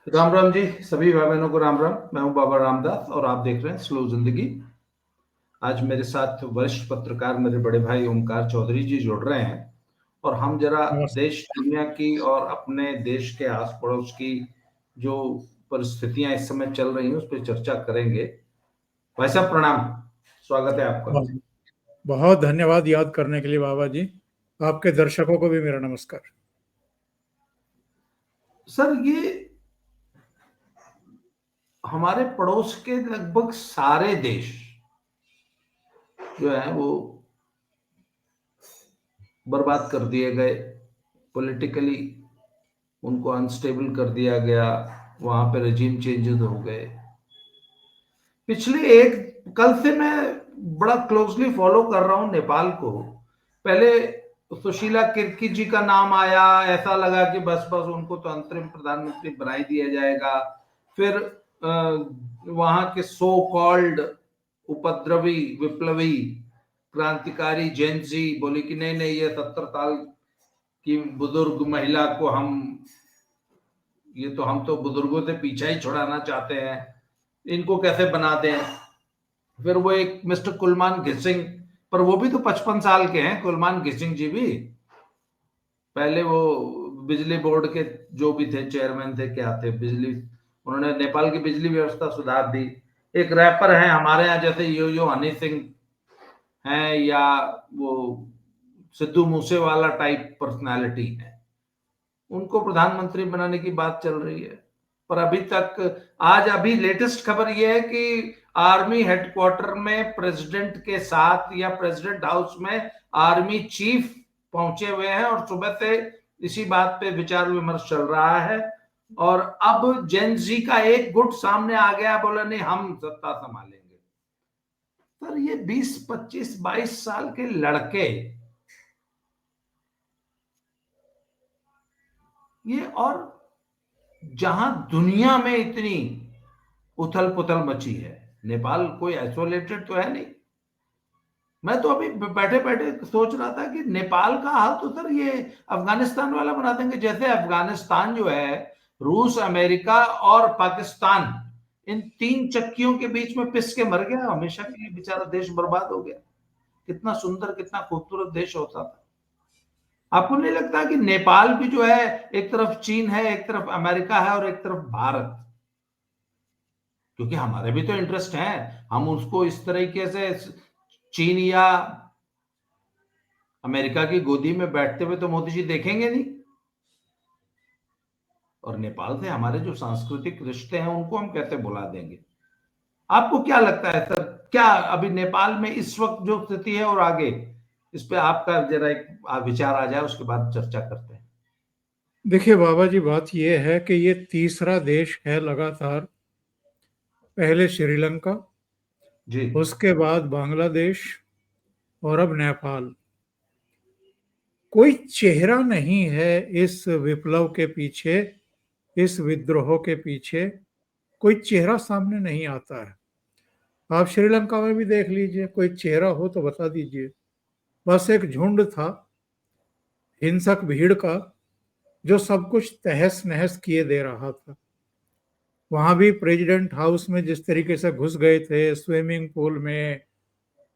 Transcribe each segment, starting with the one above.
राम राम जी, सभी भाई बहनों को राम राम। मैं हूं बाबा रामदास और आप देख रहे हैं स्लो जिंदगी। आज मेरे साथ वरिष्ठ पत्रकार मेरे बड़े भाई ओमकार चौधरी जी जुड़ रहे हैं और हम जरा नमस्ते। देश दुनिया की और अपने देश के आस पड़ोस की जो परिस्थितियां इस समय चल रही हैं उस पर चर्चा करेंगे। भाई साहब प्रणाम, स्वागत है आपका। बहुत बहुत धन्यवाद याद करने के लिए बाबा जी। आपके दर्शकों को भी मेरा नमस्कार। सर, ये हमारे पड़ोस के लगभग सारे देश जो है वो बर्बाद कर दिए गए, पॉलिटिकली उनको अनस्टेबल कर दिया गया, वहां पे रजीम चेंजेस हो गए। पिछले एक कल से मैं बड़ा क्लोजली फॉलो कर रहा हूं नेपाल को। पहले सुशीला किर्की जी का नाम आया, ऐसा लगा कि बस बस उनको तो अंतरिम प्रधानमंत्री बना ही दिया जाएगा। फिर वहां के सो कॉल्ड उपद्रवी विप्लवी क्रांतिकारी जेनजी बोली कि नहीं नहीं, ये 70 साल की बुजुर्ग महिला को हम तो बुजुर्गों से पीछा ही छुड़ाना चाहते हैं, इनको कैसे बना दें। फिर वो एक मिस्टर कुलमान घिसिंग, पर वो भी तो 55 साल के हैं कुलमान घिसिंग जी भी। पहले वो बिजली बोर्ड के जो भी थे, चेयरमैन थे, क्या थे, बिजली, उन्होंने नेपाल की बिजली व्यवस्था सुधार दी। एक रैपर है हमारे यहाँ जैसे यो यो हनी सिंह हैं, या वो सिद्धू मूसेवाला टाइप पर्सनालिटी है, उनको प्रधानमंत्री बनाने की बात चल रही है। पर अभी तक, आज अभी लेटेस्ट खबर यह है कि आर्मी हेडक्वार्टर में प्रेसिडेंट के साथ या प्रेसिडेंट हाउस में आर्मी चीफ पहुंचे हुए हैं और सुबह से इसी बात पे विचार विमर्श चल रहा है। और अब जेन जी का एक गुट सामने आ गया, बोला नहीं हम सत्ता संभालेंगे। पर ये 20 25 22 साल के लड़के, ये, और जहां दुनिया में इतनी उथल पुथल मची है, नेपाल कोई आइसोलेटेड तो है नहीं। मैं तो अभी बैठे बैठे सोच रहा था कि नेपाल का हाल तो सर ये अफगानिस्तान वाला बना देंगे। जैसे अफगानिस्तान जो है, रूस, अमेरिका और पाकिस्तान, इन तीन चक्कियों के बीच में पिस के मर गया, हमेशा के लिए बेचारा देश बर्बाद हो गया। कितना सुंदर, कितना खूबसूरत देश होता था। आपको नहीं लगता कि नेपाल भी जो है, एक तरफ चीन है, एक तरफ अमेरिका है और एक तरफ भारत, क्योंकि हमारे भी तो इंटरेस्ट है, हम उसको इस तरीके से चीन या अमेरिका की गोदी में बैठते हुए तो मोदी जी देखेंगे नहीं। और नेपाल से हमारे जो सांस्कृतिक रिश्ते हैं उनको हम कैसे भुला देंगे। आपको क्या लगता है सर, क्या अभी नेपाल में इस वक्त जो स्थिति है और आगे, इस पे आपका जरा एक विचार आ जाए, उसके बाद चर्चा करते हैं। देखिए बाबा जी, बात यह है कि ये तीसरा देश है लगातार। पहले श्रीलंका, जी। उसके बाद बांग्लादेश और अब नेपाल। कोई चेहरा नहीं है इस विप्लव के पीछे, इस विद्रोह के पीछे कोई चेहरा सामने नहीं आता है। आप श्रीलंका में भी देख लीजिए, कोई चेहरा हो तो बता दीजिए। बस एक झुंड था हिंसक भीड़ का, जो सब कुछ तहस नहस किए दे रहा था। वहां भी प्रेसिडेंट हाउस में जिस तरीके से घुस गए थे, स्विमिंग पूल में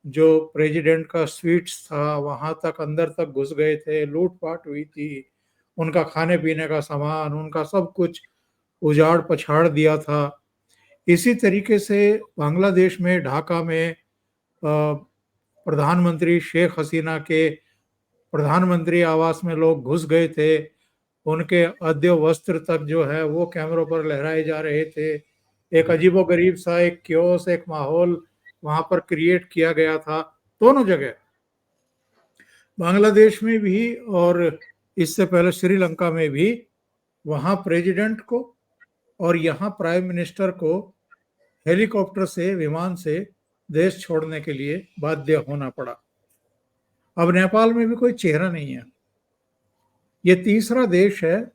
जो प्रेसिडेंट का स्वीट्स था वहां तक, अंदर तक घुस गए थे, लूटपाट हुई थी, उनका खाने पीने का सामान, उनका सब कुछ उजाड़ पछाड़ दिया था। इसी तरीके से बांग्लादेश में ढाका में प्रधानमंत्री शेख हसीना के प्रधानमंत्री आवास में लोग घुस गए थे। उनके अद्य वस्त्र तक जो है वो कैमरों पर लहराए जा रहे थे। एक जी। अजीबोगरीब सा एक क्योस, एक माहौल वहां पर क्रिएट किया गया था दोनों जगह, बांग्लादेश में भी और इससे पहले श्रीलंका में भी। वहां प्रेसिडेंट को और यहाँ प्राइम मिनिस्टर को हेलीकॉप्टर से, विमान से देश छोड़ने के लिए बाध्य होना पड़ा। अब नेपाल में भी कोई चेहरा नहीं है। ये तीसरा देश है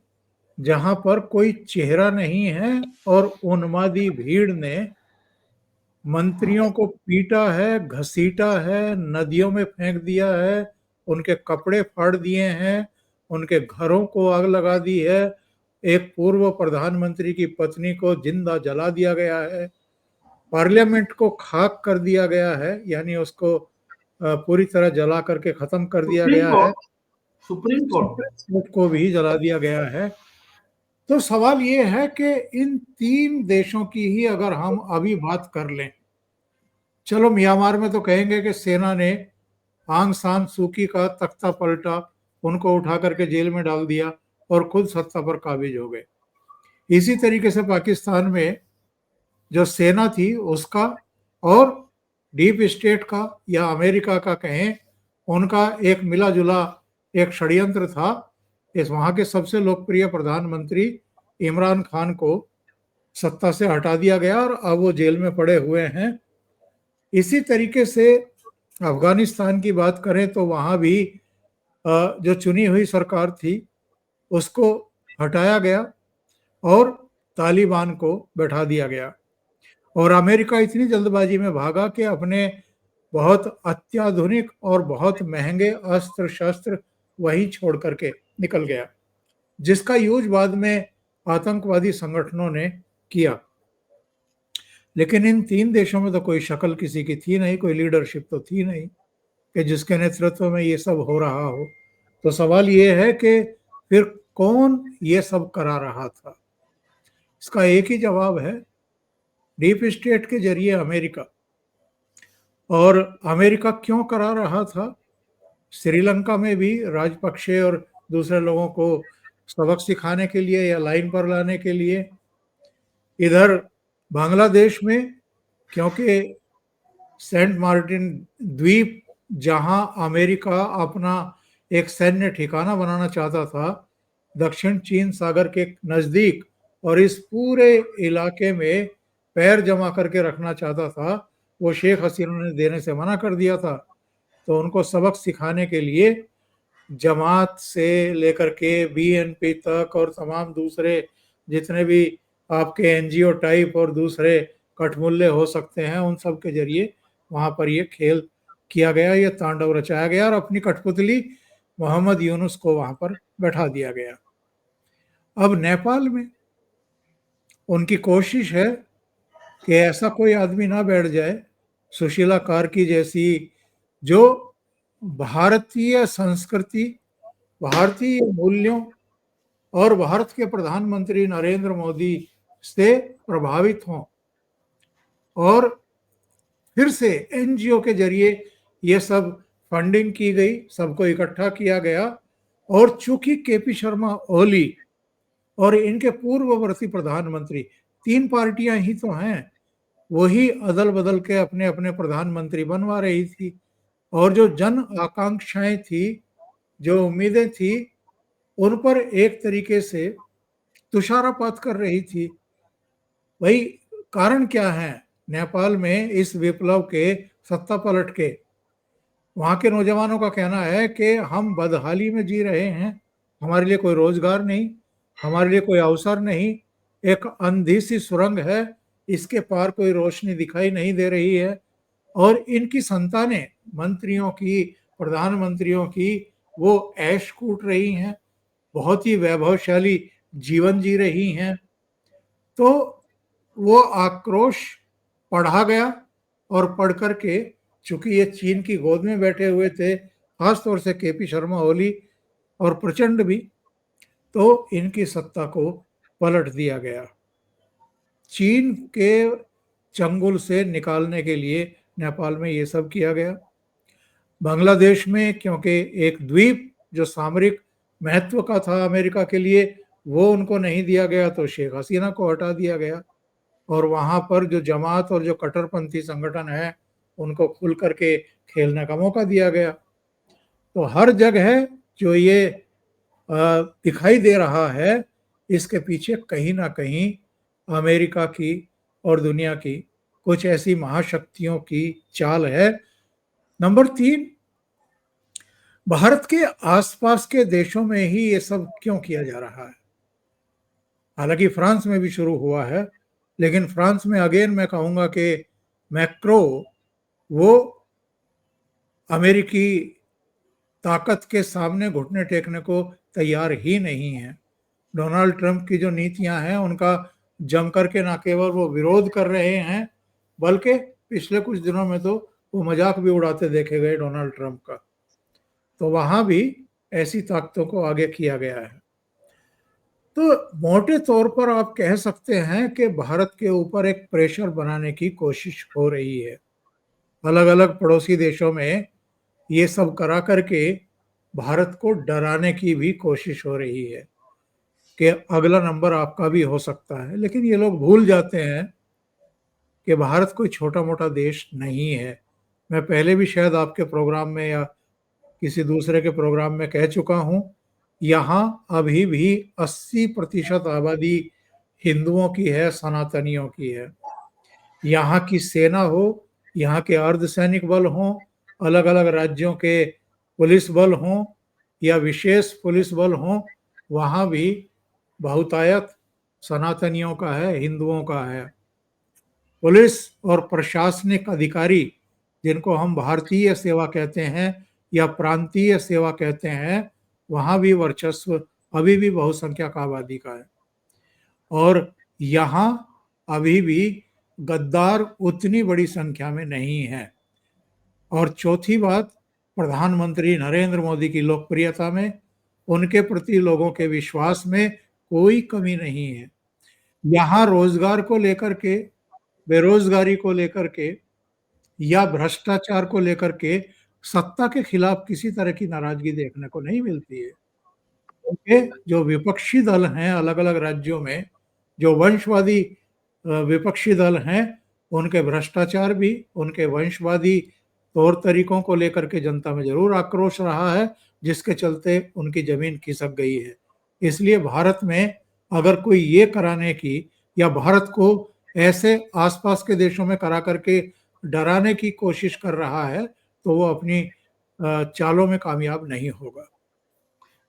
जहां पर कोई चेहरा नहीं है और उन्मादी भीड़ ने मंत्रियों को पीटा है, घसीटा है, नदियों में फेंक दिया है, उनके कपड़े फाड़ दिए हैं, उनके घरों को आग लगा दी है, एक पूर्व प्रधानमंत्री की पत्नी को जिंदा जला दिया गया है, पार्लियामेंट को खाक कर दिया गया है, यानी उसको पूरी तरह जला करके खत्म कर दिया सुप्रीम गया है, court supreme court supreme court को भी जला दिया गया है। तो सवाल ये है कि इन 3 देशों की ही अगर हम अभी बात कर लें, चलो म्यांमार में तो कहेंगे कि सेना ने आंग सान सूकी का तख्ता पलटा, उनको उठा करके जेल में डाल दिया और खुद सत्ता पर काबिज हो गए। इसी तरीके से पाकिस्तान में जो सेना थी उसका और डीप स्टेट का या अमेरिका का कहें, उनका एक मिला जुला एक षड्यंत्र था। इस वहां के सबसे लोकप्रिय प्रधानमंत्री इमरान खान को सत्ता से हटा दिया गया और अब वो जेल में पड़े हुए हैं। इसी तरीके से अफगानिस्तान की बात करें तो वहां भी जो चुनी हुई सरकार थी उसको हटाया गया और तालिबान को बैठा दिया गया। और अमेरिका इतनी जल्दबाजी में भागा कि अपने बहुत अत्याधुनिक और बहुत महंगे अस्त्र शस्त्र वहीं छोड़ करके निकल गया, जिसका यूज बाद में आतंकवादी संगठनों ने किया। लेकिन इन 3 देशों में तो कोई शक्ल किसी की थी नहीं, कोई लीडरशिप तो थी नहीं कि जिसके नेतृत्व में ये सब हो रहा हो। तो सवाल ये है कि फिर कौन ये सब करा रहा था? इसका एक ही जवाब है, डीप स्टेट के जरिए अमेरिका। और अमेरिका क्यों करा रहा था? श्रीलंका में भी राजपक्षे और दूसरे लोगों को सबक सिखाने के लिए या लाइन पर लाने के लिए। इधर बांग्लादेश में, क्योंकि सेंट मार्टिन द्वीप जहां अमेरिका अपना एक सैन्य ठिकाना बनाना चाहता था, दक्षिण चीन सागर के नजदीक, और इस पूरे इलाके में पैर जमा करके रखना चाहता था, वो शेख हसीना ने देने से मना कर दिया था। तो उनको सबक सिखाने के लिए जमात से लेकर के बीएनपी तक और तमाम दूसरे जितने भी आपके एनजीओ टाइप और दूसरे कठमुल्ले हो सकते हैं, उन सब के जरिए वहां पर ये खेल किया गया, ये तांडव रचाया गया और अपनी कठपुतली मोहम्मद यूनुस को वहां पर बैठा दिया गया। अब नेपाल में उनकी कोशिश है कि ऐसा कोई आदमी ना बैठ जाए, सुशीला कार्की जैसी, जो भारतीय संस्कृति, भारतीय मूल्यों और भारत के प्रधानमंत्री नरेंद्र मोदी से प्रभावित हों, और फिर से एनजीओ के जरिए ये सब फंडिंग की गई, सबको इकट्ठा किया गया। और चूंकि केपी शर्मा ओली और इनके पूर्ववर्ती प्रधानमंत्री, 3 पार्टियां ही तो हैं, वही अदल बदल के अपने अपने प्रधानमंत्री बनवा रही थी, और जो जन आकांक्षाएं थी, जो उम्मीदें थी, उन पर एक तरीके से तुषारपात कर रही थी। भाई, कारण क्या है नेपाल में इस विप्लव के, सत्ता पलट के? वहां के नौजवानों का कहना है कि हम बदहाली में जी रहे हैं, हमारे लिए कोई रोजगार नहीं, हमारे लिए कोई अवसर नहीं, एक अंधी सी सुरंग है, इसके पार कोई रोशनी दिखाई नहीं दे रही है। और इनकी संतानें, मंत्रियों की, प्रधानमंत्रियों की, वो ऐश कूट रही हैं, बहुत ही वैभवशाली जीवन जी रही हैं। तो वो आक्रोश पढ़ा गया, और पढ़ करके, चूंकि ये चीन की गोद में बैठे हुए थे, खासतौर से केपी शर्मा ओली और प्रचंड भी, तो इनकी सत्ता को पलट दिया गया। चीन के चंगुल से निकालने के लिए नेपाल में ये सब किया गया। बांग्लादेश में, क्योंकि एक द्वीप जो सामरिक महत्व का था अमेरिका के लिए, वो उनको नहीं दिया गया, तो शेख हसीना को हटा दिया गया। और वहां पर जो जमात और जो कट्टरपंथी संगठन है, उनको खुल करके खेलने का मौका दिया गया। तो हर जगह जो ये दिखाई दे रहा है, इसके पीछे कहीं ना कहीं अमेरिका की और दुनिया की कुछ ऐसी महाशक्तियों की चाल है। नंबर 3, भारत के आसपास के देशों में ही ये सब क्यों किया जा रहा है? हालांकि फ्रांस में भी शुरू हुआ है, लेकिन फ्रांस में अगेन मैं कहूंगा कि मैक्रो वो अमेरिकी ताकत के सामने घुटने टेकने को तैयार ही नहीं है। डोनाल्ड ट्रंप की जो नीतियां हैं उनका जम करके ना केवल वो विरोध कर रहे हैं, बल्कि पिछले कुछ दिनों में तो वो मजाक भी उड़ाते देखे गए डोनाल्ड ट्रंप का। तो वहां भी ऐसी ताकतों को आगे किया गया है। तो मोटे तौर पर आप कह सकते हैं कि भारत के ऊपर एक प्रेशर बनाने की कोशिश हो रही है। अलग अलग पड़ोसी देशों में ये सब करा करके भारत को डराने की भी कोशिश हो रही है कि अगला नंबर आपका भी हो सकता है। लेकिन ये लोग भूल जाते हैं कि भारत कोई छोटा मोटा देश नहीं है। मैं पहले भी शायद आपके प्रोग्राम में या किसी दूसरे के प्रोग्राम में कह चुका हूं, यहाँ अभी भी 80% आबादी हिंदुओं की है, सनातनियों की है। यहाँ की सेना हो, यहाँ के अर्धसैनिक बल हों, अलग अलग राज्यों के पुलिस बल हों या विशेष पुलिस बल हों, वहाँ भी बहुतायत सनातनियों का है, हिंदुओं का है। पुलिस और प्रशासनिक अधिकारी, जिनको हम भारतीय सेवा कहते हैं या प्रांतीय सेवा कहते हैं, वहाँ भी वर्चस्व अभी भी बहुसंख्यक आबादी का है। और यहाँ अभी भी गद्दार उतनी बड़ी संख्या में नहीं है। और चौथी बात, प्रधानमंत्री नरेंद्र मोदी की लोकप्रियता में, उनके प्रति लोगों के विश्वास में कोई कमी नहीं है। यहाँ रोजगार को लेकर के, बेरोजगारी को लेकर के या भ्रष्टाचार को लेकर के सत्ता के खिलाफ किसी तरह की नाराजगी देखने को नहीं मिलती है। क्योंकि जो विपक्षी दल हैं अलग अलग राज्यों में, जो वंशवादी विपक्षी दल हैं, उनके भ्रष्टाचार भी, उनके वंशवादी तौर तरीकों को लेकर के जनता में जरूर आक्रोश रहा है, जिसके चलते उनकी जमीन खिसक गई है। इसलिए भारत में अगर कोई ये कराने की या भारत को ऐसे आसपास के देशों में करा करके डराने की कोशिश कर रहा है, तो वो अपनी चालों में कामयाब नहीं होगा।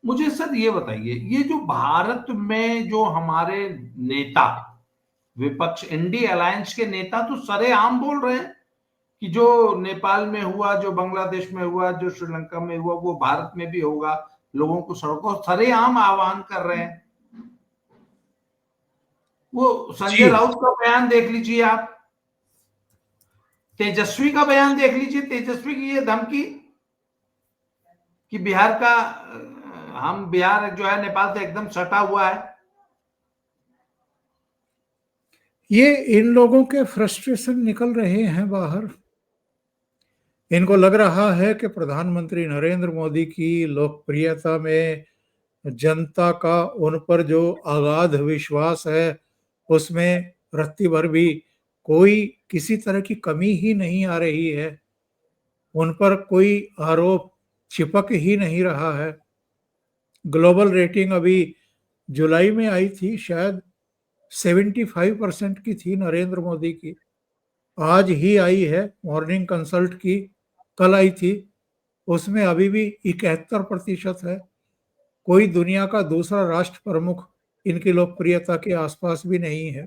मुझे सर ये बताइए, ये जो भारत में जो हमारे नेता, विपक्ष इंडी अलायंस के नेता तो सरेआम बोल रहे हैं कि जो नेपाल में हुआ, जो बांग्लादेश में हुआ, जो श्रीलंका में हुआ, वो भारत में भी होगा। लोगों को सड़कों सरेआम आह्वान कर रहे हैं। वो संजय जी, राउत का बयान देख लीजिए आप, तेजस्वी का बयान देख लीजिए, तेजस्वी की ये धमकी कि बिहार का हम बिहार जो है नेपाल से एकदम सटा हुआ है। ये इन लोगों के फ्रस्ट्रेशन निकल रहे हैं बाहर। इनको लग रहा है कि प्रधानमंत्री नरेंद्र मोदी की लोकप्रियता में जनता का उन पर जो अगाध विश्वास है, उसमें रत्ती भर भी कोई किसी तरह की कमी ही नहीं आ रही है। उन पर कोई आरोप चिपक ही नहीं रहा है। ग्लोबल रेटिंग अभी जुलाई में आई थी, शायद 75% की थी नरेंद्र मोदी की। आज ही आई है मॉर्निंग कंसल्ट की, कल आई थी, उसमें अभी भी 71% है। कोई दुनिया का दूसरा राष्ट्र प्रमुख इनकी लोकप्रियता के आसपास भी नहीं है।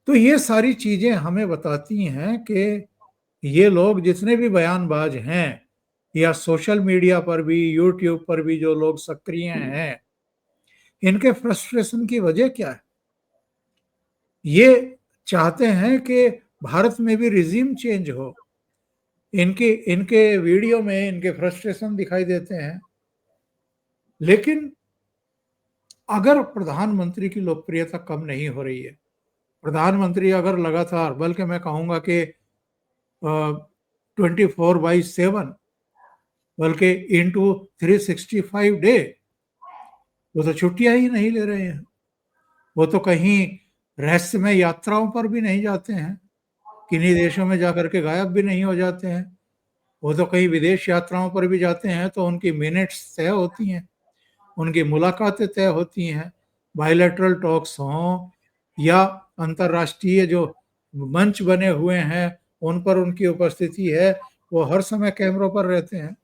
तो ये सारी चीजें हमें बताती हैं कि ये लोग जितने भी बयानबाज हैं या सोशल मीडिया पर भी, यूट्यूब पर भी जो लोग सक्रिय हैं, इनके फ्रस्ट्रेशन की वजह क्या है? ये चाहते हैं कि भारत में भी रिजीम चेंज हो। इनके इनके वीडियो में इनके फ्रस्ट्रेशन दिखाई देते हैं। लेकिन अगर प्रधानमंत्री की लोकप्रियता कम नहीं हो रही है, प्रधानमंत्री अगर लगातार, बल्कि मैं कहूंगा कि 24/7, बल्कि इंटू 365 डे, वो तो छुट्टियां ही नहीं ले रहे हैं। वो तो कहीं रहस्यमय यात्राओं पर भी नहीं जाते हैं, किन्हीं देशों में जाकर के गायब भी नहीं हो जाते हैं। वो तो कहीं विदेश यात्राओं पर भी जाते हैं तो उनकी मिनट्स तय होती हैं, उनकी मुलाकातें तय होती हैं, बायलैटरल टॉक्स हों या अंतर्राष्ट्रीय जो मंच बने हुए हैं उन पर उनकी उपस्थिति है। वो हर समय कैमरों पर रहते हैं।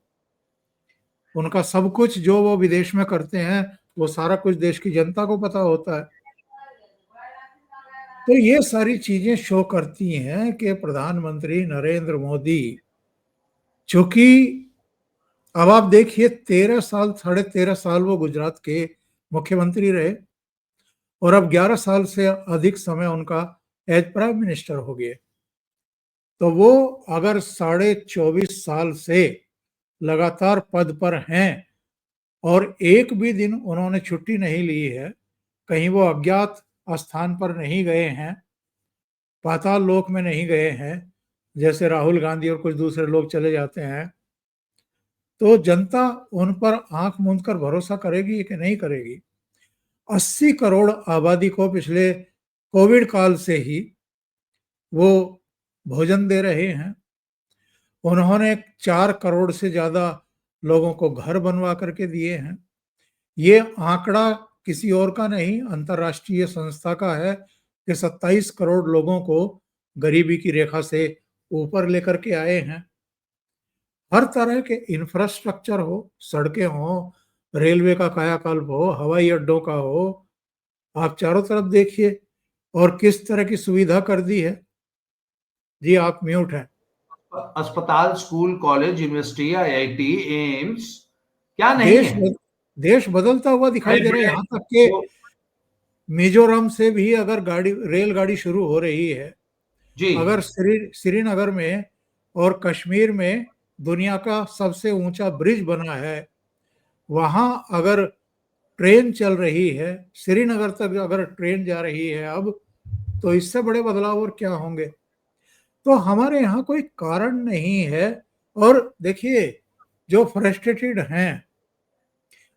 उनका सब कुछ जो वो विदेश में करते हैं, वो सारा कुछ देश की जनता को पता होता है। तो ये सारी चीजें शो करती हैं कि प्रधानमंत्री नरेंद्र मोदी, चूंकि अब आप देखिए 13 साल, 13.5 साल वो गुजरात के मुख्यमंत्री रहे और अब 11 साल से अधिक समय उनका एज प्राइम मिनिस्टर हो गए। तो वो अगर 24.5 साल से लगातार पद पर हैं और एक भी दिन उन्होंने छुट्टी नहीं ली है, कहीं वो अज्ञात स्थान पर नहीं गए हैं, पाताल लोक में नहीं गए हैं, जैसे राहुल गांधी और कुछ दूसरे लोग चले जाते हैं, तो जनता उन पर आंख मूंद कर भरोसा करेगी कि नहीं करेगी? 80 करोड़ आबादी को पिछले कोविड काल से ही वो भोजन दे रहे हैं। उन्होंने 4 करोड़ से ज्यादा लोगों को घर बनवा करके दिए हैं। ये आंकड़ा किसी और का नहीं, अंतर्राष्ट्रीय संस्था का है कि 27 करोड़ लोगों को गरीबी की रेखा से ऊपर लेकर के आए हैं। हर तरह के इंफ्रास्ट्रक्चर हो, सड़कें हो, रेलवे का कायाकल्प हो, हवाई अड्डों का हो, आप चारों तरफ देखिए और किस तरह की सुविधा कर दी है। जी आप म्यूट हैं। अस्पताल, school, college, university, IIT, AIIMS क्या नहीं देश है? देश बदलता हुआ दिखाई बड़े दे रहा है। बड़े यहाँ तक के वो मिजोरम से भी अगर रेलगाड़ी शुरू हो रही है, जी अगर श्रीनगर में और कश्मीर में दुनिया का सबसे ऊंचा ब्रिज बना है, वहां अगर ट्रेन चल रही है, श्रीनगर तक अगर ट्रेन जा रही है अब, तो इससे बड़े बदलाव और क्या होंगे? तो हमारे यहाँ कोई कारण नहीं है। और देखिए, जो फ्रस्ट्रेटेड हैं,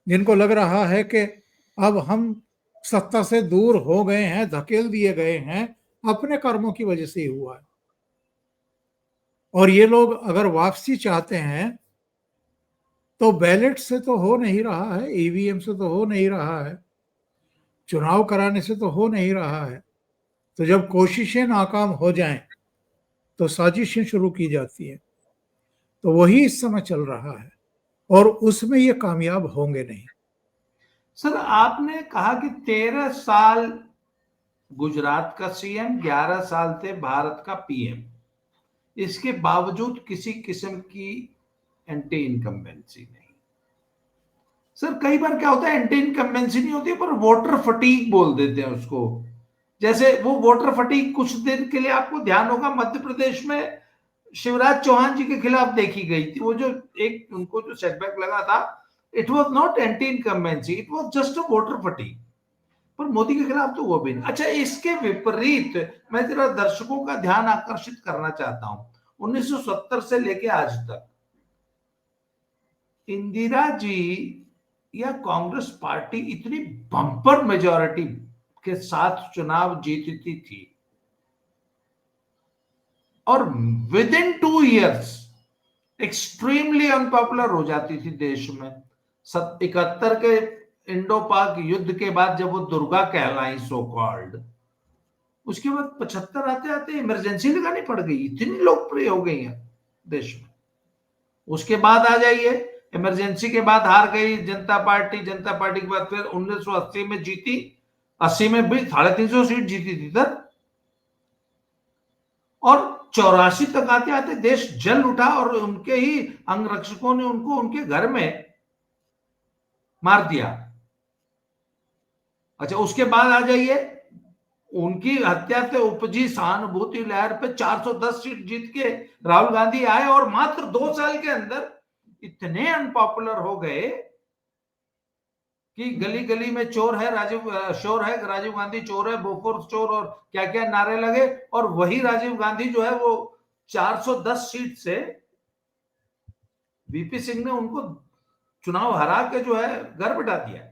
जिनको लग रहा है कि अब हम सत्ता से दूर हो गए हैं, धकेल दिए गए हैं, अपने कर्मों की वजह से ही हुआ है। और ये लोग अगर वापसी चाहते हैं तो बैलेट से तो हो नहीं रहा है, ईवीएम से तो हो नहीं रहा है, चुनाव कराने से तो हो नहीं रहा है। तो जब कोशिशें नाकाम हो जाएं तो साजिशें शुरू की जाती हैं। तो वही इस समय चल रहा है और उसमें ये कामयाब होंगे नहीं। सर, आपने कहा कि 13 साल गुजरात का सीएम, 11 साल थे भारत का पीएम, इसके बावजूद किसी किस्म की एंटी इनकम्बेंसी नहीं। सर, कई बार क्या होता है, एंटी इनकम्बेंसी नहीं होती पर वोटर फटीक बोल देते हैं उसको। जैसे वो वोटर फटीक कुछ दिन के लिए आपको ध्यान होगा, मध्य प्रदेश में शिवराज चौहान जी के खिलाफ देखी गई थी। वो जो एक उनको जो सेटबैक लगा था, it was not anti incumbency, it was just a voter fatigue. पर मोदी के खिलाफ तो वो भी नहीं। अच्छा, इसके विपरीत मैं जरा दर्शकों का ध्यान आकर्षित करना चाहता हूं। 1970 से लेके आज तक इंदिरा जी या कांग्रेस पार्टी इतनी बम्पर मेजॉरिटी के साथ चुनाव जीतती थी और with in 2 years extremely unpopular हो जाती थी देश में। 71 के इंडो पाक युद्ध के बाद जब वो दुर्गा कहलाई सो कॉल्ड, उसके बाद 75 आते आते इमरजेंसी लगानी पड़ गई, इतनी लोकप्रिय हो गई है देश में। उसके बाद आ जाइए, इमरजेंसी के बाद हार गई जनता पार्टी, जनता पार्टी के बाद फिर 1980 में जीती, 80 में भी 350 सीट जीती थी सर, और 84 तक आते आते देश जल उठा और उनके ही अंगरक्षकों ने उनको उनके घर में मार दिया। अच्छा, उसके बाद आ जाइए, उनकी हत्या से उपजी सहानुभूति लहर पे 410 सीट जीत के राहुल गांधी आए और मात्र 2 साल के अंदर इतने अनपॉपुलर हो गए कि गली गली में चोर है शोर है, राजीव गांधी चोर है, बोफोर्स चोर, और क्या क्या नारे लगे। और वही राजीव गांधी जो है वो 410 सीट से वीपी सिंह ने उनको चुनाव हरा के जो है घर बिठा दिया।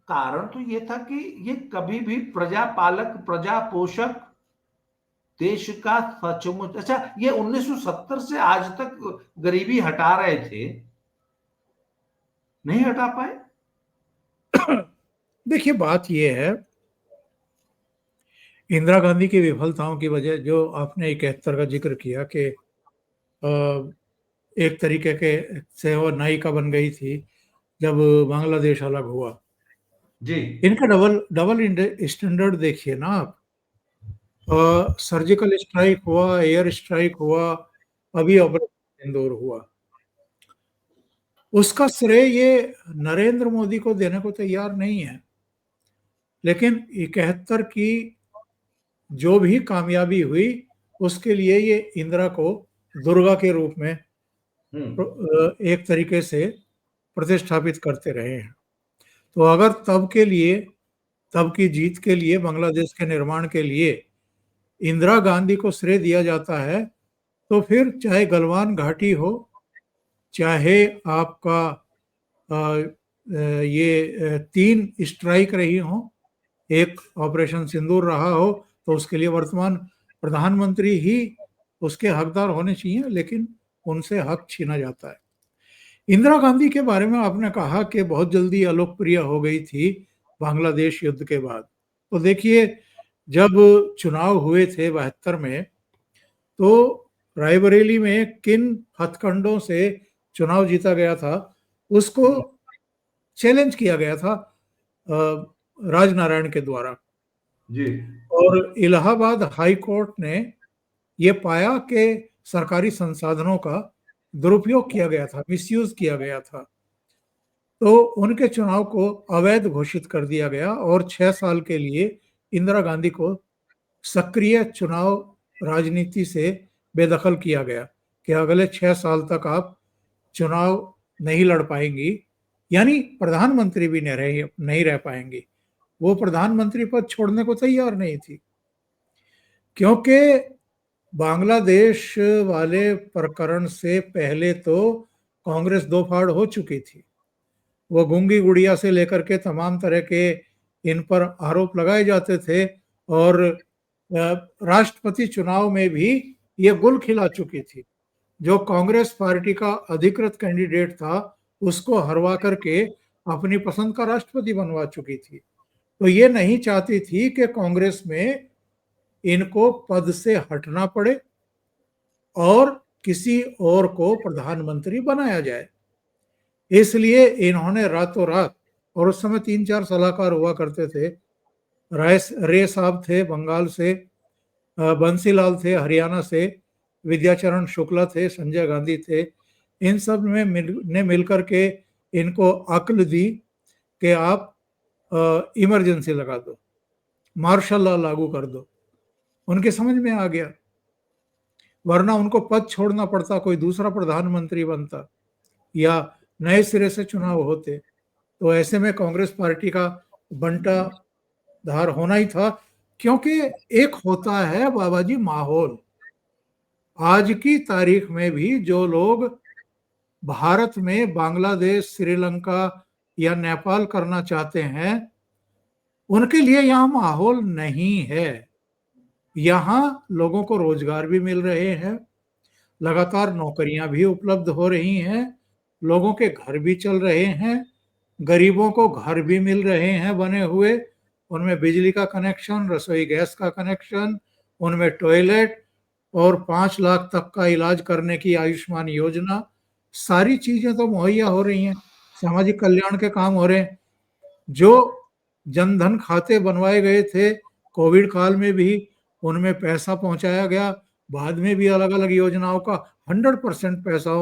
कारण तो ये था कि ये कभी भी प्रजा पालक, प्रजा पोषक देश का सचमुच। अच्छा, ये 1970 से आज तक गरीबी हटा रहे थे, नहीं हटा पाए। देखिए, बात यह है, इंदिरा गांधी की विफलताओं की वजह, जो आपने 71 का जिक्र किया कि एक तरीके के से वो नायिका बन गई थी जब बांग्लादेश अलग हुआ। जी इनका डबल डबल स्टैंडर्ड देखिए ना आप। सर्जिकल स्ट्राइक हुआ, एयर स्ट्राइक हुआ, अभी ऑपरेशन सिंदूर हुआ। उसका श्रेय ये नरेंद्र मोदी को देने को तैयार नहीं है, लेकिन 71 की जो भी कामयाबी हुई उसके लिए ये इंदिरा को दुर्गा के रूप में एक तरीके से प्रतिष्ठापित करते रहे हैं। तो अगर तब की जीत के लिए, बांग्लादेश के निर्माण के लिए इंदिरा गांधी को श्रेय दिया जाता है, तो फिर चाहे गलवान घाटी हो, चाहे आपका ये 3 स्ट्राइक रही हो, एक ऑपरेशन सिंदूर रहा हो, तो उसके लिए वर्तमान प्रधानमंत्री ही उसके हकदार होने चाहिए, लेकिन उनसे हक छीना जाता है। इंदिरा गांधी के बारे में आपने कहा कि बहुत जल्दी अलोकप्रिय हो गई थी बांग्लादेश युद्ध के बाद। तो देखिए, जब चुनाव हुए थे 72 में, तो रायबरेली में किन हथकंडों से चुनाव जीता गया था उसको चैलेंज किया गया था राजनारायण के द्वारा। जी। और इलाहाबाद हाई कोर्ट ने ये पाया कि सरकारी संसाधनों का दुरुपयोग किया गया था, मिसयूज किया गया था। तो उनके चुनाव को अवैध घोषित कर दिया गया और 6 साल के लिए इंदिरा गांधी को सक्रिय चुनाव राजनीति से बेदखल किया गया कि अगले 6 साल तक आप चुनाव नहीं लड़ पाएंगी, यानी प्रधानमंत्री भी नहीं रह पाएंगी। वो प्रधानमंत्री पद छोड़ने को तैयार नहीं थी, क्योंकि बांग्लादेश वाले प्रकरण से पहले तो कांग्रेस दो फाड़ हो चुकी थी। वो गूंगी गुड़िया से लेकर के तमाम तरह के इन पर आरोप लगाए जाते थे और राष्ट्रपति चुनाव में भी ये गुल खिला चुकी थी। जो कांग्रेस पार्टी का अधिकृत कैंडिडेट था उसको हरवा करके अपनी पसंद का राष्ट्रपति बनवा चुकी थी। तो ये नहीं चाहती थी कि कांग्रेस में इनको पद से हटना पड़े और किसी और को प्रधानमंत्री बनाया जाए। इसलिए इन्होंने रातों रात, और उस समय 3-4 सलाहकार हुआ करते थे, रे साहब थे बंगाल से, बंसीलाल थे हरियाणा से, विद्याचरण शुक्ला थे, संजय गांधी थे, इन सब ने मिलकर के इनको अक्ल दी कि आप इमरजेंसी लगा दो, मार्शल लॉ लागू कर दो। उनके समझ में आ गया, वरना उनको पद छोड़ना पड़ता, कोई दूसरा प्रधानमंत्री बनता या नए सिरे से चुनाव होते। तो ऐसे में कांग्रेस पार्टी का बंटा धार होना ही था, क्योंकि एक होता है बाबा जी माहौल। आज की तारीख में भी जो लोग भारत में बांग्लादेश, श्रीलंका या नेपाल करना चाहते हैं, उनके लिए यहाँ माहौल नहीं है। यहाँ लोगों को रोजगार भी मिल रहे हैं, लगातार नौकरियां भी उपलब्ध हो रही हैं, लोगों के घर भी चल रहे हैं, गरीबों को घर भी मिल रहे हैं बने हुए, उनमें बिजली का कनेक्शन, रसोई गैस का कनेक्शन, उनमें टॉयलेट और 5 लाख तक का इलाज करने की आयुष्मान योजना, सारी चीजें तो मुहैया हो रही हैं, सामाजिक कल्याण के काम हो रहे हैं। जो जनधन खाते बनवाए गए थे कोविड काल में भी, उनमें पैसा पहुंचाया गया, बाद में भी अलग अलग योजनाओं का 100% पैसा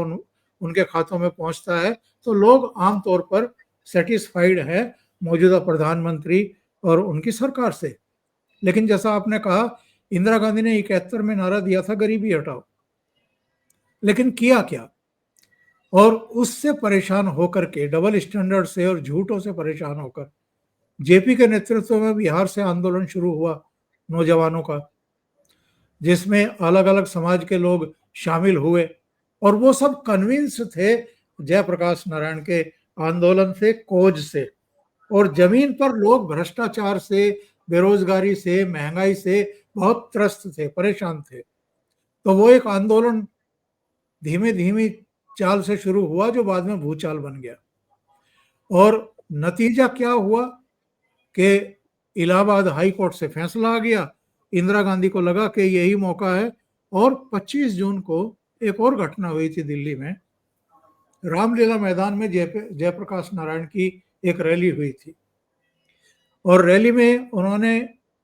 उनके खातों में पहुंचता है। तो लोग आमतौर पर सेटिस्फाइड है मौजूदा प्रधानमंत्री और उनकी सरकार से। लेकिन जैसा आपने कहा, इंदिरा गांधी ने 71 में नारा दिया था गरीबी हटाओ, लेकिन किया क्या? और उससे परेशान होकर के, डबल स्टैंडर्ड से और झूठों से परेशान होकर, जेपी के नेतृत्व में बिहार से आंदोलन शुरू हुआ नौजवानों का, जिसमें अलग अलग समाज के लोग शामिल हुए और वो सब कन्विंस थे जयप्रकाश नारायण के आंदोलन से, कोज से। और जमीन पर लोग भ्रष्टाचार से, बेरोजगारी से, महंगाई से बहुत त्रस्त थे, परेशान थे। तो वो एक आंदोलन धीमे धीमे चाल से शुरू हुआ जो बाद में भूचाल बन गया। और नतीजा क्या हुआ कि इलाहाबाद हाई कोर्ट से फैसला आ गया, इंदिरा गांधी को लगा कि यही मौका है, और 25 जून को एक और घटना हुई थी दिल्ली में, रामलीला मैदान में जयप्रकाश नारायण की एक रैली हुई थी। और रैली में उन्होंने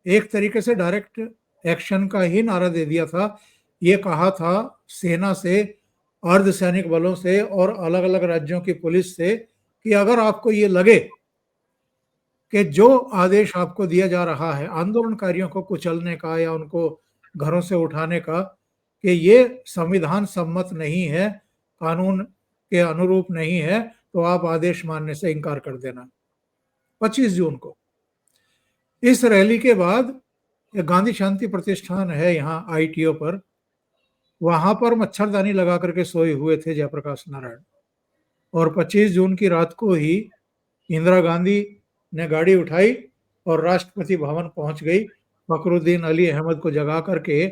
एक तरीके से डायरेक्ट एक्शन का ही नारा दे दिया था। ये कहा था सेना से अर्धसैनिक बलों से और अलग अलग राज्यों की पुलिस से कि अगर आपको ये लगे कि जो आदेश आपको दिया जा रहा है आंदोलनकारियों को कुचलने का या उनको घरों से उठाने का, कि ये संविधान सम्मत नहीं है, कानून के अनुरूप नहीं है, तो आप आदेश मानने से इनकार कर देना। 25 जून को इस रैली के बाद गांधी शांति प्रतिष्ठान है यहाँ आईटीओ पर, वहां पर मच्छरदानी लगा करके सोए हुए थे जयप्रकाश नारायण। और 25 जून की रात को ही इंदिरा गांधी ने गाड़ी उठाई और राष्ट्रपति भवन पहुंच गई, फखरुद्दीन अली अहमद को जगा करके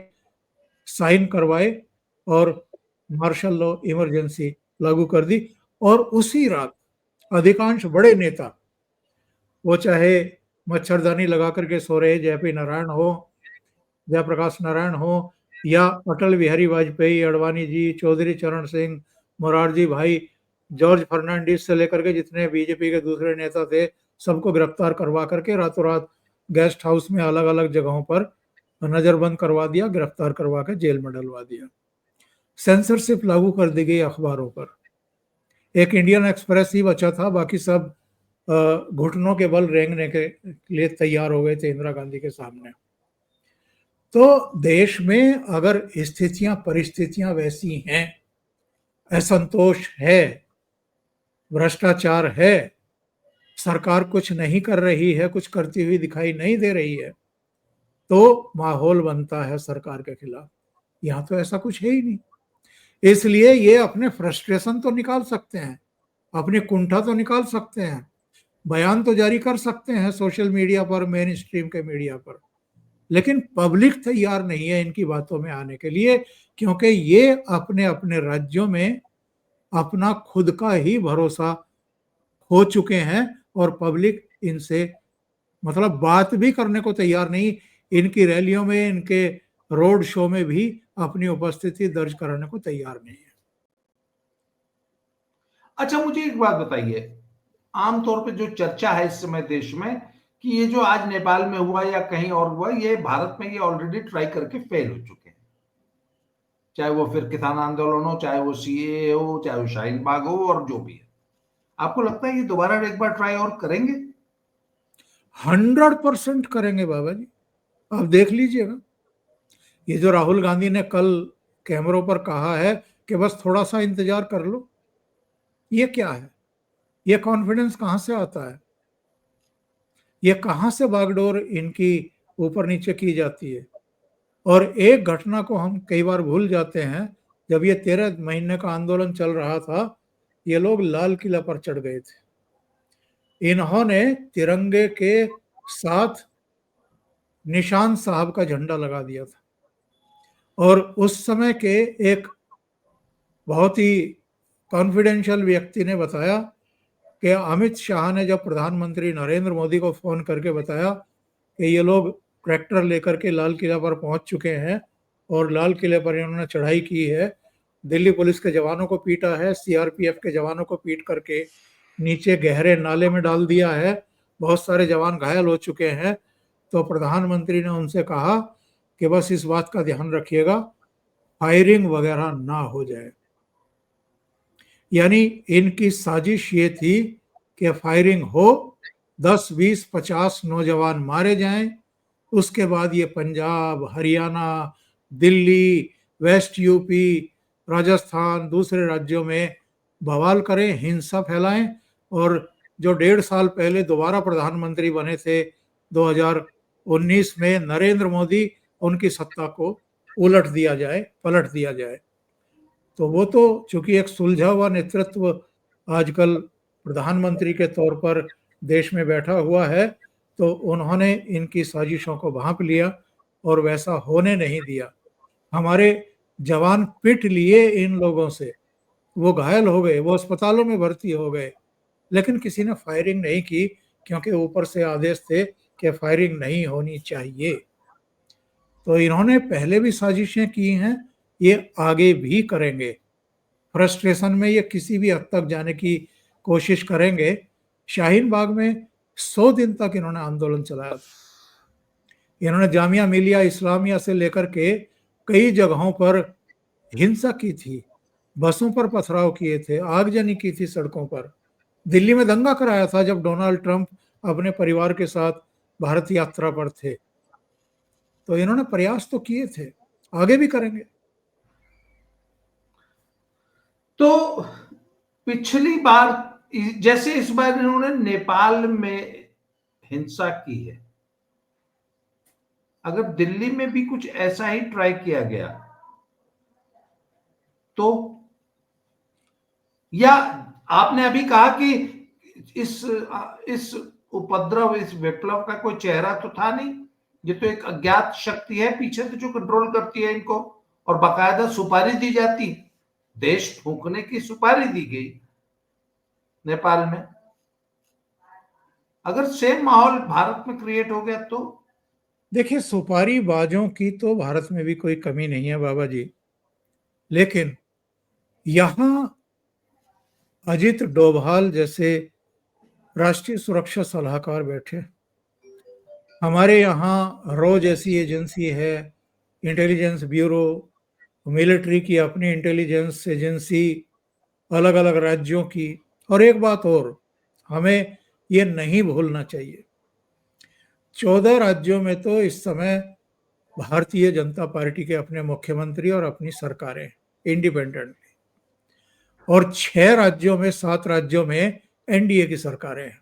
साइन करवाए और मार्शल लॉ इमरजेंसी लागू कर दी। और उसी रात अधिकांश बड़े नेता, वो चाहे मच्छरदानी लगा करके सो रहे जयपी नारायण हो, जयप्रकाश नारायण हो, या अटल बिहारी वाजपेयी, अडवाणी जी, चौधरी चरण सिंह, मोरारजी भाई, जॉर्ज फर्नांडिस से लेकर के जितने बीजेपी के दूसरे नेता थे, सबको गिरफ्तार करवा करके रातों रात गेस्ट हाउस में अलग अलग जगहों पर नजरबंद करवा दिया, गिरफ्तार करवा के जेल में डलवा दिया। सेंसरशिप लागू कर दी गई अखबारों पर। एक इंडियन एक्सप्रेस ही बचा था, बाकी सब घुटनों के बल रेंगने के लिए तैयार हो गए थे इंदिरा गांधी के सामने। तो देश में अगर स्थितियां परिस्थितियां वैसी हैं, असंतोष है, भ्रष्टाचार है, सरकार कुछ नहीं कर रही है, कुछ करती हुई दिखाई नहीं दे रही है, तो माहौल बनता है सरकार के खिलाफ। यहां तो ऐसा कुछ है ही नहीं। इसलिए ये अपने फ्रस्ट्रेशन तो निकाल सकते हैं, अपनी कुंठा तो निकाल सकते हैं, बयान तो जारी कर सकते हैं सोशल मीडिया पर, मेन स्ट्रीम के मीडिया पर, लेकिन पब्लिक तैयार नहीं है इनकी बातों में आने के लिए, क्योंकि ये अपने अपने राज्यों में अपना खुद का ही भरोसा हो चुके हैं और पब्लिक इनसे मतलब बात भी करने को तैयार नहीं। इनकी रैलियों में, इनके रोड शो में भी अपनी उपस्थिति दर्ज कराने को तैयार नहीं है। अच्छा, मुझे एक बात बताइए, आमतौर पे जो चर्चा है इस समय देश में कि ये जो आज नेपाल में हुआ या कहीं और हुआ, ये भारत में ये ऑलरेडी ट्राई करके फेल हो चुके हैं। चाहे वो फिर किसान आंदोलन हो, चाहे वो सीएए हो, चाहे वो शाहीन बाग हो, और जो भी है। आपको लगता है ये दोबारा एक बार ट्राई और करेंगे? 100% करेंगे बाबा जी, आप देख लीजिएगा। ये जो राहुल गांधी ने कल कैमरों पर कहा है कि बस थोड़ा सा इंतजार कर लो, ये क्या है? ये कॉन्फिडेंस कहां से आता है? ये कहां से बागडोर इनकी ऊपर नीचे की जाती है? और एक घटना को हम कई बार भूल जाते हैं, जब ये 13 महीने का आंदोलन चल रहा था, ये लोग लाल किला पर चढ़ गए थे। इन्होंने तिरंगे के साथ निशान साहब का झंडा लगा दिया था। और उस समय के एक बहुत ही कॉन्फिडेंशियल व्यक्ति ने बताया कि अमित शाह ने जब प्रधानमंत्री नरेंद्र मोदी को फोन करके बताया कि ये लोग ट्रैक्टर लेकर के लाल किला पर पहुंच चुके हैं और लाल किले पर इन्होंने चढ़ाई की है, दिल्ली पुलिस के जवानों को पीटा है, सीआरपीएफ के जवानों को पीट करके नीचे गहरे नाले में डाल दिया है, बहुत सारे जवान घायल हो चुके हैं, तो प्रधानमंत्री ने उनसे कहा कि बस इस बात का ध्यान रखिएगा, फायरिंग वगैरह ना हो जाए। यानी इनकी साजिश ये थी कि फायरिंग हो, 10, 20, 50 नौजवान मारे जाएं, उसके बाद ये पंजाब, हरियाणा, दिल्ली, वेस्ट यूपी, राजस्थान, दूसरे राज्यों में बवाल करें, हिंसा फैलाएं, और जो 1.5 साल पहले दोबारा प्रधानमंत्री बने थे 2019 में नरेंद्र मोदी, उनकी सत्ता को उलट दिया जाए, पलट दिया जाए। तो वो तो चूंकि एक सुलझा हुआ नेतृत्व आजकल प्रधानमंत्री के तौर पर देश में बैठा हुआ है, तो उन्होंने इनकी साजिशों को भांप लिया और वैसा होने नहीं दिया। हमारे जवान पिट लिए इन लोगों से, वो घायल हो गए, वो अस्पतालों में भर्ती हो गए, लेकिन किसी ने फायरिंग नहीं की, क्योंकि ऊपर से आदेश थे कि फायरिंग नहीं होनी चाहिए। तो इन्होंने पहले भी साजिशें की हैं, ये आगे भी करेंगे। फ्रस्ट्रेशन में ये किसी भी हद तक जाने की कोशिश करेंगे। शाहीन बाग में 100 दिन तक इन्होंने आंदोलन चलाया था। इन्होंने जामिया मिलिया इस्लामिया से लेकर के कई जगहों पर हिंसा की थी, बसों पर पथराव किए थे, आगजनी की थी सड़कों पर, दिल्ली में दंगा कराया था जब डोनाल्ड ट्रंप अपने परिवार के साथ भारत यात्रा पर थे। तो इन्होंने प्रयास तो किए थे, आगे भी करेंगे। तो पिछली बार जैसे इस बार इन्होंने नेपाल में हिंसा की है, अगर दिल्ली में भी कुछ ऐसा ही ट्राई किया गया तो, या आपने अभी कहा कि इस उपद्रव, इस विप्लव का कोई चेहरा तो था नहीं, ये तो एक अज्ञात शक्ति है पीछे से जो कंट्रोल करती है इनको, और बाकायदा सुपारी दी जाती, देश फूंकने की सुपारी दी गई नेपाल में। अगर सेम माहौल भारत में क्रिएट हो गया तो? देखिए, सुपारी बाजों की तो भारत में भी कोई कमी नहीं है बाबा जी, लेकिन यहां अजित डोभाल जैसे राष्ट्रीय सुरक्षा सलाहकार बैठे, हमारे यहाँ रो जैसी एजेंसी है, इंटेलिजेंस ब्यूरो, मिलिट्री की अपनी इंटेलिजेंस एजेंसी, अलग अलग राज्यों की। और एक बात और हमें ये नहीं भूलना चाहिए, 14 राज्यों में तो इस समय भारतीय जनता पार्टी के अपने मुख्यमंत्री और अपनी सरकारें इंडिपेंडेंटली, और 6 राज्यों में, 7 राज्यों में एनडीए की सरकारें हैं।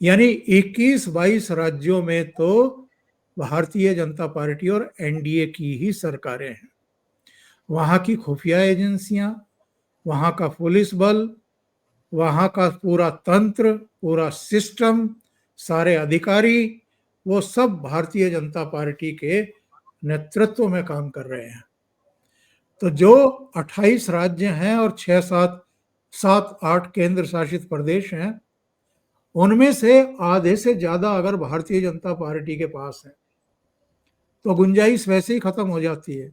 यानी 21-22 राज्यों में तो भारतीय जनता पार्टी और एनडीए की ही सरकारें हैं। वहाँ की खुफिया एजेंसियां, वहाँ का पुलिस बल, वहाँ का पूरा तंत्र, पूरा सिस्टम, सारे अधिकारी, वो सब भारतीय जनता पार्टी के नेतृत्व में काम कर रहे हैं। तो जो 28 राज्य हैं और 6-7-8 केंद्र शासित प्रदेश हैं, उनमें से आधे से ज्यादा अगर भारतीय जनता पार्टी के पास है तो गुंजाइश वैसे ही खत्म हो जाती है।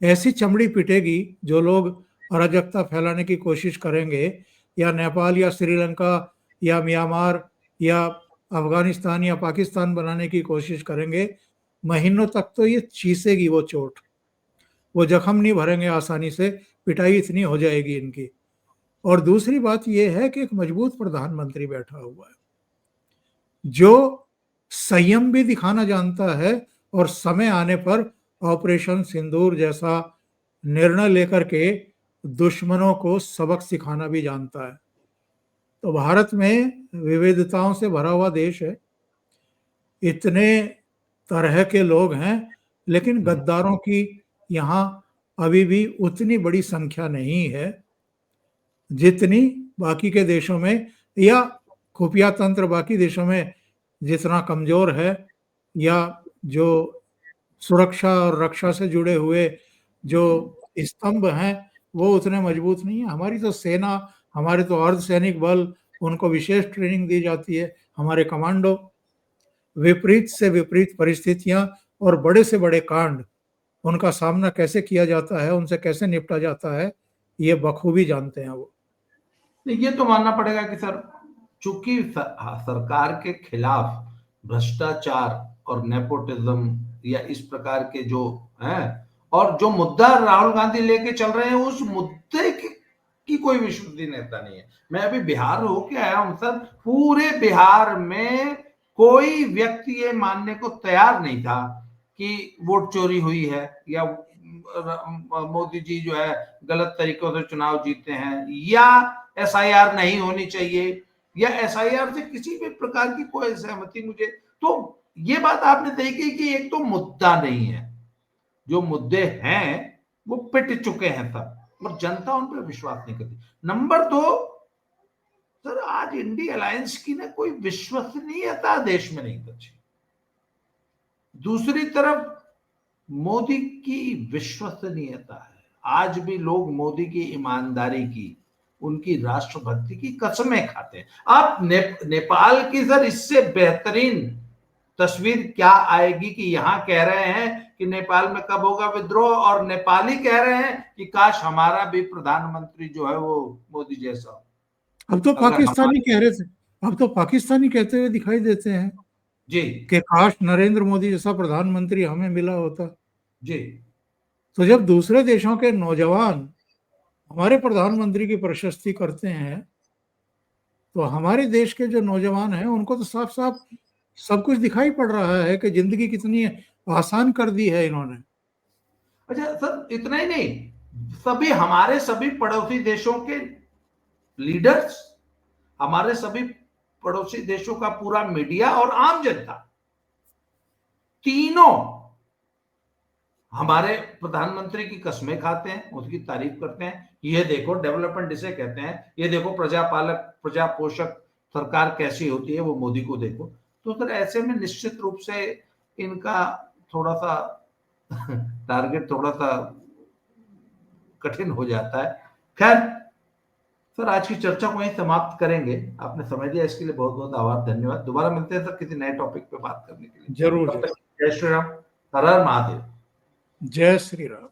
ऐसी चमड़ी पिटेगी जो लोग अराजकता फैलाने की कोशिश करेंगे, या नेपाल या श्रीलंका या म्यांमार या अफगानिस्तान या पाकिस्तान बनाने की कोशिश करेंगे, महीनों तक तो ये चीसेगी वो चोट, वो जख्म नहीं भरेंगे आसानी से, पिटाई इतनी हो जाएगी इनकी। और दूसरी बात ये है कि एक मजबूत प्रधानमंत्री बैठा हुआ है जो संयम भी दिखाना जानता है और समय आने पर ऑपरेशन सिंदूर जैसा निर्णय लेकर के दुश्मनों को सबक सिखाना भी जानता है। तो भारत में विविधताओं से भरा हुआ देश है, इतने तरह के लोग हैं, लेकिन गद्दारों की यहाँ अभी भी उतनी बड़ी संख्या नहीं है जितनी बाकी के देशों में, या खुफिया तंत्र बाकी देशों में जितना कमजोर है, या जो सुरक्षा और रक्षा से जुड़े हुए जो स्तंभ हैं वो उतने मजबूत नहीं है। हमारी तो सेना, हमारे तो अर्धसैनिक बल, उनको विशेष ट्रेनिंग दी जाती है, हमारे कमांडो, विपरीत से विपरीत परिस्थितियां और बड़े से बड़े कांड, उनका सामना कैसे किया जाता है, उनसे कैसे निपटा जाता है, ये बखूबी जानते हैं वो। ये तो मानना पड़ेगा कि सर, चूंकि सरकार के खिलाफ भ्रष्टाचार और नेपोटिज्म या इस प्रकार के जो हैं, और जो मुद्दा राहुल गांधी लेके चल रहे हैं, उस मुद्दे की कोई विश्वसनीय नेता नहीं है। मैं अभी बिहार होके आया हूं सर, पूरे बिहार में कोई व्यक्ति ये मानने को तैयार नहीं था कि वोट चोरी हुई है, या मोदी जी जो है गलत तरीकों से चुनाव जीते हैं, या एसआईआर नहीं होनी चाहिए, या एसआईआर से किसी भी प्रकार की कोई सहमति मुझे। तो ये बात आपने देखी कि एक तो मुद्दा नहीं है, जो मुद्दे हैं वो पिट चुके हैं सब, और जनता उन पर विश्वास नहीं करती। नंबर 2, सर आज इंडी अलायंस की ना कोई विश्वसनीयता देश में नहीं बची। दूसरी तरफ मोदी की विश्वसनीयता है, आज भी लोग मोदी की ईमानदारी की, उनकी राष्ट्रभक्ति की कसमें खाते हैं। आप नेपाल की सर इससे बेहतरीन तस्वीर क्या आएगी कि यहां कह रहे हैं कि नेपाल में कब होगा विद्रोह, और नेपाली कह रहे हैं कि काश हमारा भी प्रधानमंत्री जो है वो मोदी जैसा हो। अब तो पाकिस्तानी कह रहे थे, अब तो पाकिस्तानी कहते हुए दिखाई देते हैं जी कि काश नरेंद्र मोदी जैसा प्रधानमंत्री हमें मिला होता। जी। तो जब दूसरे देशों के नौजवान हमारे प्रधानमंत्री की प्रशस्ति करते हैं तो हमारे देश के जो नौजवान हैं उनको तो साफ साफ सब कुछ दिखाई पड़ रहा है कि जिंदगी कितनी आसान कर दी है इन्होंने। अच्छा सर, इतना ही नहीं, हमारे सभी पड़ोसी देशों के लीडर्स, हमारे सभी पड़ोसी देशों का पूरा मीडिया और आम जनता, तीनों हमारे प्रधानमंत्री की कसमें खाते हैं, उसकी तारीफ करते हैं। ये देखो डेवलपमेंट इसे कहते हैं, ये देखो प्रजापालक प्रजा पोषक सरकार कैसी होती है, वो मोदी को देखो। तो सर ऐसे में निश्चित रूप से इनका थोड़ा सा टारगेट थोड़ा सा कठिन हो जाता है। खैर सर, आज की चर्चा को यहीं समाप्त करेंगे। आपने समय दिया इसके लिए बहुत बहुत आभार, धन्यवाद। दोबारा मिलते हैं सर किसी नए टॉपिक पे बात करने के लिए। जरूर। तब तक जय श्री राम, हर हर महादेव। जय श्री राम।